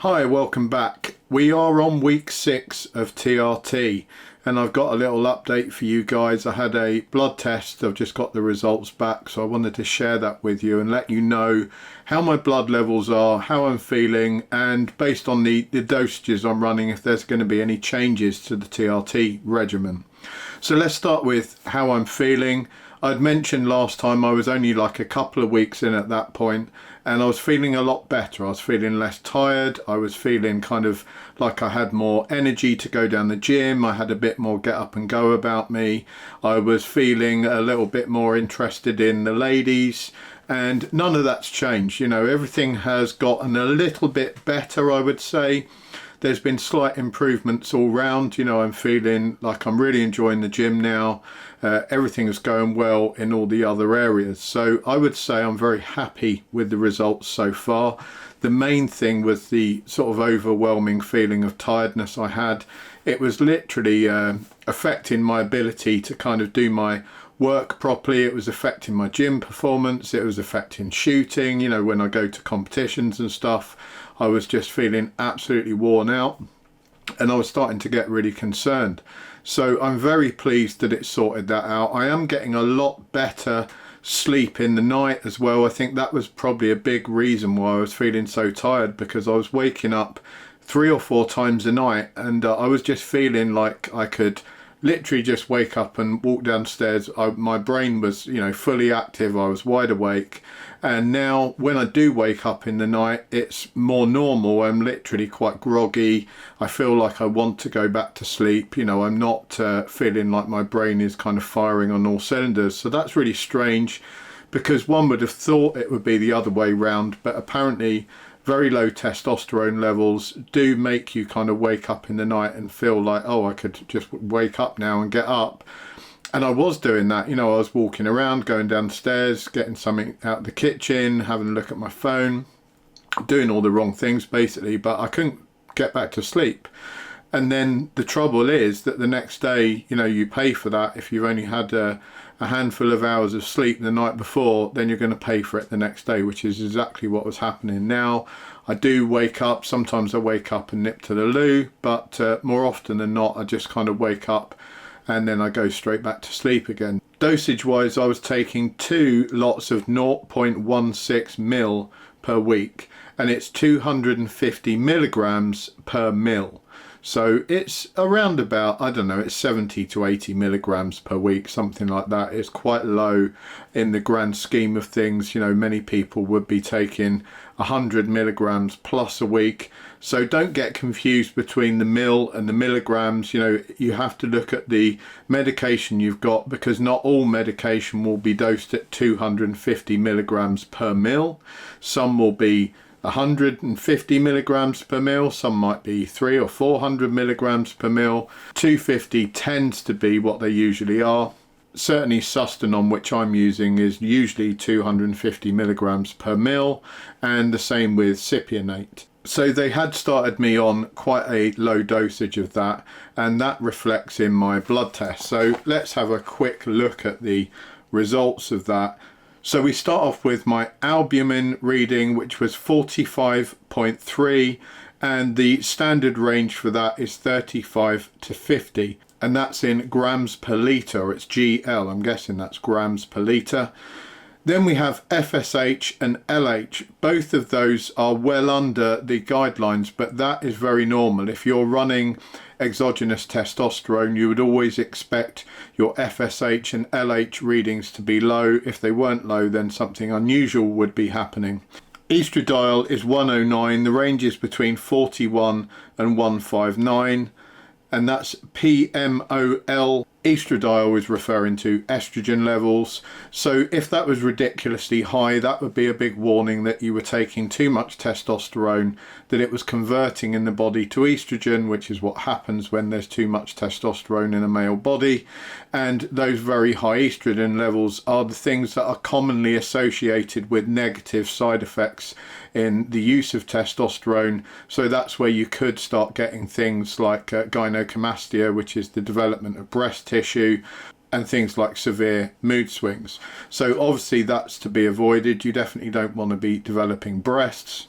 Hi, welcome back. We are on week 6 of TRT and I've got a little update for you guys. I had a blood test, I've just got the results back, so I wanted to share that with you and let you know how my blood levels are, how I'm feeling, and based on the dosages I'm running, if there's going to be any changes to the TRT regimen. So let's start with how I'm feeling. I'd mentioned last time I was only like a couple of weeks in at that point, and I was feeling a lot better. I was feeling less tired. I was feeling kind of like I had more energy to go down the gym. I had a bit more get up and go about me. I was feeling a little bit more interested in the ladies, and none of that's changed. You know, everything has gotten a little bit better, I would say. There's been slight improvements all round. You know, I'm feeling like I'm really enjoying the gym now. Everything is going well in all the other areas. So I would say I'm very happy with the results so far. The main thing was the sort of overwhelming feeling of tiredness I had. It was literally affecting my ability to kind of do my work properly. It was affecting my gym performance. It was affecting shooting. You know, when I go to competitions and stuff, I was just feeling absolutely worn out and I was starting to get really concerned. So I'm very pleased that it sorted that out. I am getting a lot better sleep in the night as well. I think that was probably a big reason why I was feeling so tired, because I was waking up 3 or 4 times a night and I was just feeling like I could literally just wake up and walk downstairs. My brain was, you know, fully active. I was wide awake, and now when I do wake up in the night, it's more normal. I'm literally quite groggy. I feel like I want to go back to sleep. You know, I'm not feeling like my brain is kind of firing on all cylinders. So that's really strange, because one would have thought it would be the other way round, but apparently very low testosterone levels do make you kind of wake up in the night and feel like, oh, I could just wake up now and get up. And I was doing that. You know, I was walking around, going downstairs, getting something out of the kitchen, having a look at my phone, doing all the wrong things basically, but I couldn't get back to sleep. And then the trouble is that the next day, you know, you pay for that. If you've only had a handful of hours of sleep the night before, then you're going to pay for it the next day, which is exactly what was happening. Now I do wake up, sometimes I wake up and nip to the loo, but more often than not I just kind of wake up and then I go straight back to sleep again. Dosage wise, I was taking 2 lots of 0.16 mil per week, and it's 250 milligrams per mil. So it's around about, I don't know, it's 70 to 80 milligrams per week, something like that. It's quite low in the grand scheme of things. You know, many people would be taking 100 milligrams plus a week. So don't get confused between the mil and the milligrams. You know, you have to look at the medication you've got, because not all medication will be dosed at 250 milligrams per mil. Some will be 150 milligrams per mil, some might be 300 or 400 milligrams per mil. 250 tends to be what they usually are. Certainly Sustanon, which I'm using, is usually 250 milligrams per mil, and the same with Cypionate. So they had started me on quite a low dosage of that, and that reflects in my blood test. So let's have a quick look at the results of that. So we start off with my albumin reading, which was 45.3, and the standard range for that is 35 to 50, and that's in grams per litre. It's GL, I'm guessing that's grams per litre. Then we have FSH and LH. Both of those are well under the guidelines, but that is very normal. If you're running exogenous testosterone, you would always expect your FSH and LH readings to be low. If they weren't low, then something unusual would be happening. Estradiol is 109. The range is between 41 and 159, and that's PMOL. Estradiol is referring to estrogen levels. So if that was ridiculously high, that would be a big warning that you were taking too much testosterone, that it was converting in the body to estrogen, which is what happens when there's too much testosterone in a male body. And those very high estrogen levels are the things that are commonly associated with negative side effects in the use of testosterone. So that's where you could start getting things like gynecomastia, which is the development of breast tissue, and things like severe mood swings. So obviously that's to be avoided. You definitely don't want to be developing breasts.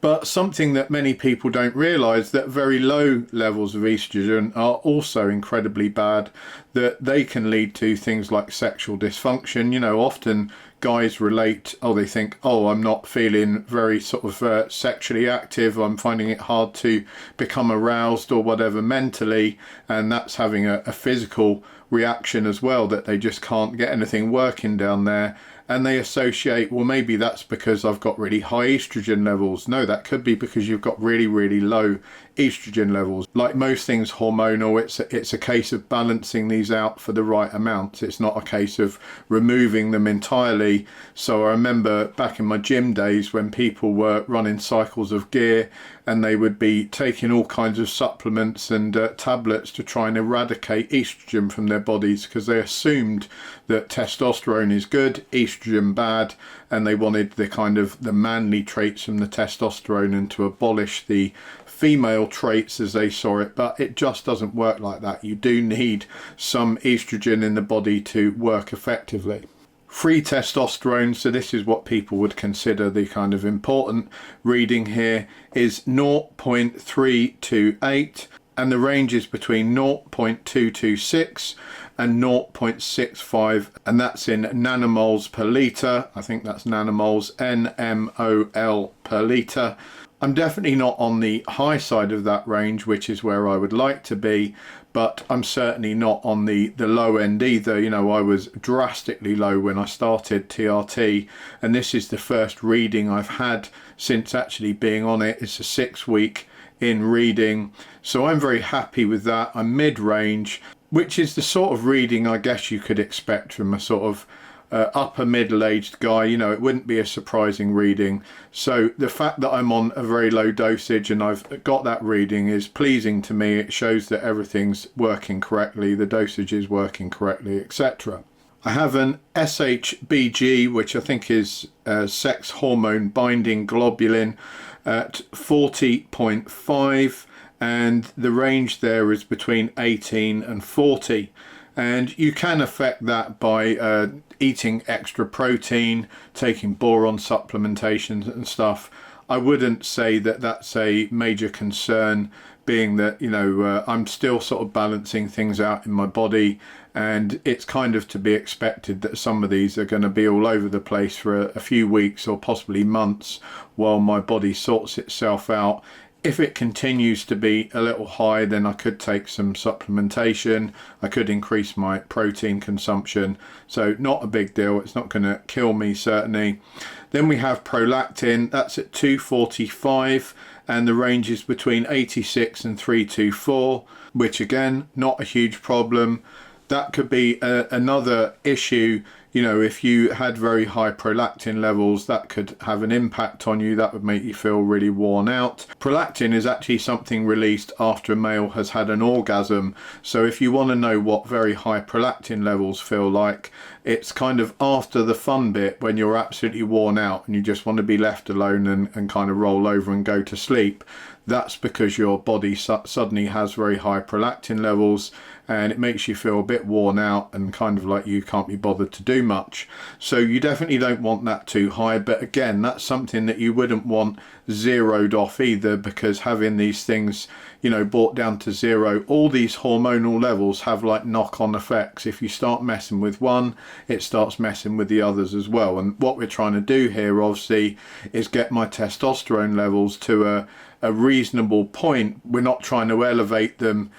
But something that many people don't realise, that very low levels of estrogen are also incredibly bad, that they can lead to things like sexual dysfunction. You know, often guys relate, oh, they think, oh, I'm not feeling very sort of sexually active, I'm finding it hard to become aroused or whatever mentally, and that's having a physical reaction as well, that they just can't get anything working down there. And they associate, well, maybe that's because I've got really high estrogen levels. No, that could be because you've got really, really low estrogen levels. Like most things hormonal, it's a case of balancing these out for the right amount. It's not a case of removing them entirely. So I remember back in my gym days when people were running cycles of gear and they would be taking all kinds of supplements and tablets to try and eradicate estrogen from their bodies, because they assumed that testosterone is good, estrogen bad, and they wanted the kind of the manly traits from the testosterone and to abolish the female traits as they saw it. But it just doesn't work like that. You do need some estrogen in the body to work effectively. Free testosterone, so this is what people would consider the kind of important reading here, is 0.328, and the range is between 0.226 and 0.65, and that's in nanomoles per litre. I think that's nanomoles, NMOL per litre. I'm definitely not on the high side of that range, which is where I would like to be, but I'm certainly not on the low end either. You know, I was drastically low when I started TRT, and this is the first reading I've had since actually being on it. It's a 6-week in reading, so I'm very happy with that. I'm mid-range, which is the sort of reading I guess you could expect from a sort of upper middle-aged guy. You know, it wouldn't be a surprising reading. So the fact that I'm on a very low dosage and I've got that reading is pleasing to me. It shows that everything's working correctly, the dosage is working correctly, etc. I have an SHBG, which I think is sex hormone binding globulin, at 40.5, and the range there is between 18 and 40. And you can affect that by eating extra protein, taking boron supplementations and stuff. I wouldn't say that that's a major concern, being that, you know, I'm still sort of balancing things out in my body, and it's kind of to be expected that some of these are going to be all over the place for a few weeks or possibly months while my body sorts itself out. If it continues to be a little high, then I could take some supplementation. I could increase my protein consumption. So not a big deal. It's not going to kill me, certainly. Then we have prolactin. That's at 245, and the range is between 86 and 324, which again, not a huge problem. That could be another issue. You know, if you had very high prolactin levels, that could have an impact on you. That would make you feel really worn out. Prolactin is actually something released after a male has had an orgasm. So if you want to know what very high prolactin levels feel like, it's kind of after the fun bit when you're absolutely worn out and you just want to be left alone and kind of roll over and go to sleep. That's because your body suddenly has very high prolactin levels, and it makes you feel a bit worn out and kind of like you can't be bothered to do much. So you definitely don't want that too high, but again, that's something that you wouldn't want zeroed off either, because having these things, you know, brought down to zero, all these hormonal levels have like knock-on effects. If you start messing with one, it starts messing with the others as well. And what we're trying to do here obviously is get my testosterone levels to a reasonable point. We're not trying to elevate them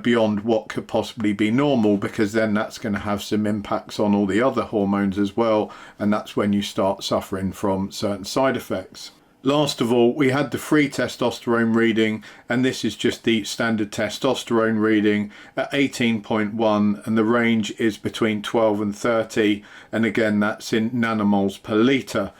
beyond what could possibly be normal, because then that's going to have some impacts on all the other hormones as well, and that's when you start suffering from certain side effects. Last of all, we had the free testosterone reading, and this is just the standard testosterone reading at 18.1, and the range is between 12 and 30, and again that's in nanomoles per litre.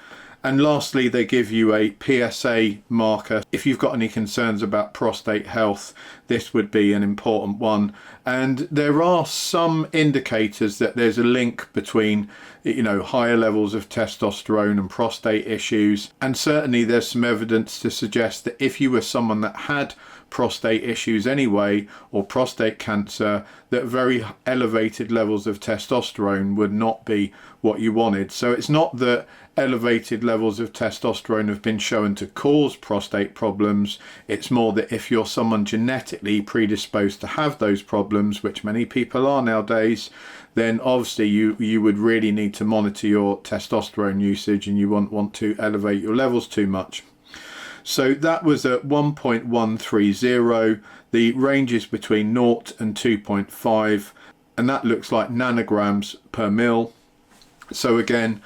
And lastly, they give you a PSA marker. If you've got any concerns about prostate health, this would be an important one. And there are some indicators that there's a link between you know, higher levels of testosterone and prostate issues. And certainly there's some evidence to suggest that if you were someone that had prostate issues anyway, or prostate cancer, that very elevated levels of testosterone would not be what you wanted. So it's not that elevated levels of testosterone have been shown to cause prostate problems. It's more that if you're someone genetically predisposed to have those problems, which many people are nowadays, then obviously you would really need to monitor your testosterone usage, and you won't want to elevate your levels too much. So that was at 1.130. The range is between 0 and 2.5, and that looks like nanograms per mil. So again,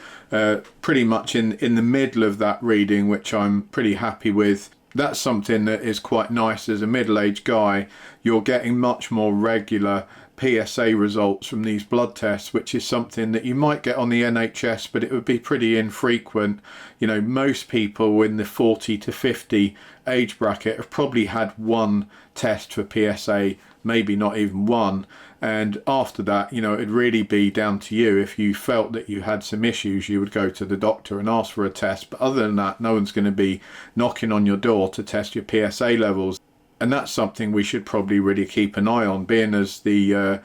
pretty much in the middle of that reading, which I'm pretty happy with. That's something that is quite nice. As a middle-aged guy, you're getting much more regular PSA results from these blood tests, which is something that you might get on the NHS, but it would be pretty infrequent. You know, most people in the 40 to 50 age bracket have probably had one test for PSA, maybe not even one. And after that, you know, it'd really be down to you. If you felt that you had some issues, you would go to the doctor and ask for a test. But other than that, no one's going to be knocking on your door to test your PSA levels. And that's something we should probably really keep an eye on, being as the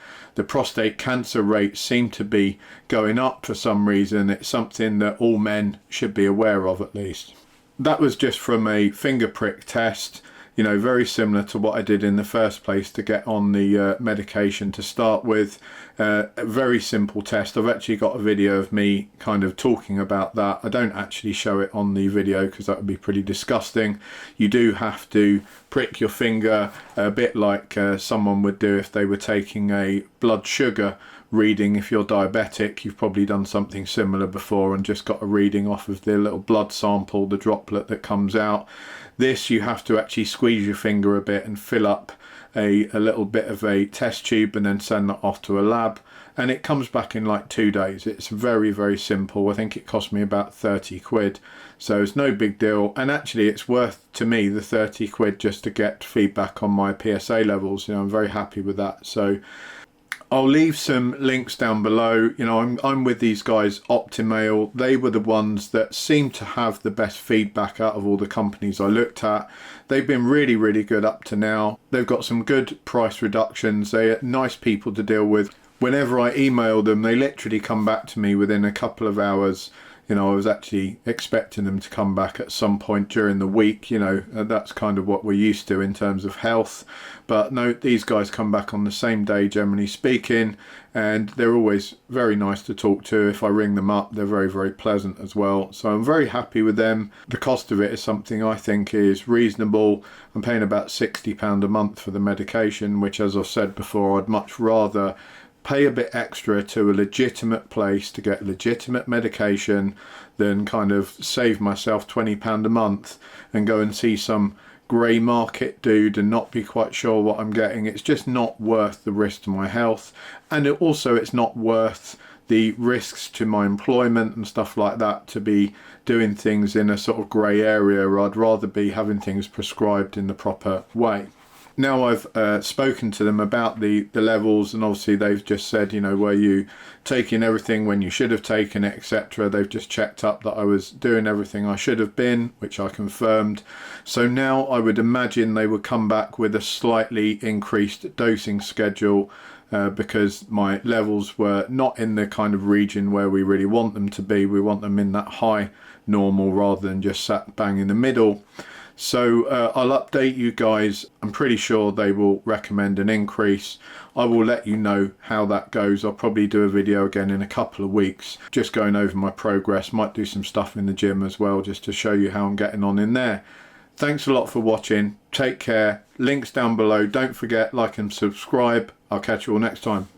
prostate cancer rates seem to be going up for some reason. It's something that all men should be aware of, at least. That was just from a finger prick test, you know, very similar to what I did in the first place to get on the medication to start with. A very simple test. I've actually got a video of me kind of talking about that. I don't actually show it on the video because that would be pretty disgusting. You do have to prick your finger a bit like someone would do if they were taking a blood sugar reading. If you're diabetic, you've probably done something similar before and just got a reading off of the little blood sample, the droplet that comes out. This, you have to actually squeeze your finger a bit and fill up a little bit of a test tube and then send that off to a lab, and it comes back in like 2 days. It's very, very simple. I think it cost me about 30 quid, so it's no big deal. And actually it's worth to me the 30 quid just to get feedback on my PSA levels. You know, I'm very happy with that. So I'll leave some links down below. You know, I'm with these guys, Optimale. They were the ones that seemed to have the best feedback out of all the companies I looked at. They've been really, really good up to now. They've got some good price reductions. They're nice people to deal with. Whenever I email them, they literally come back to me within a couple of hours. You know, I was actually expecting them to come back at some point during the week. You know, that's kind of what we're used to in terms of health. But no, these guys come back on the same day, generally speaking, and they're always very nice to talk to. If I ring them up, they're very, very pleasant as well. So I'm very happy with them. The cost of it is something I think is reasonable. I'm paying about £60 a month for the medication, which, as I've said before, I'd much rather pay a bit extra to a legitimate place to get legitimate medication than kind of save myself £20 a month and go and see some grey market dude and not be quite sure what I'm getting. It's just not worth the risk to my health, and it's not worth the risks to my employment and stuff like that to be doing things in a sort of grey area. I'd rather be having things prescribed in the proper way. Now I've spoken to them about the levels, and obviously they've just said, you know, were you taking everything when you should have taken it, etc. They've just checked up that I was doing everything I should have been, which I confirmed. So now I would imagine they would come back with a slightly increased dosing schedule because my levels were not in the kind of region where we really want them to be. We want them in that high normal rather than just sat bang in the middle. So I'll update you guys. I'm pretty sure they will recommend an increase. I will let you know how that goes. I'll probably do a video again in a couple of weeks, just going over my progress. Might do some stuff in the gym as well, just to show you how I'm getting on in there. Thanks a lot for watching. Take care. Links down below. Don't forget, like and subscribe. I'll catch you all next time.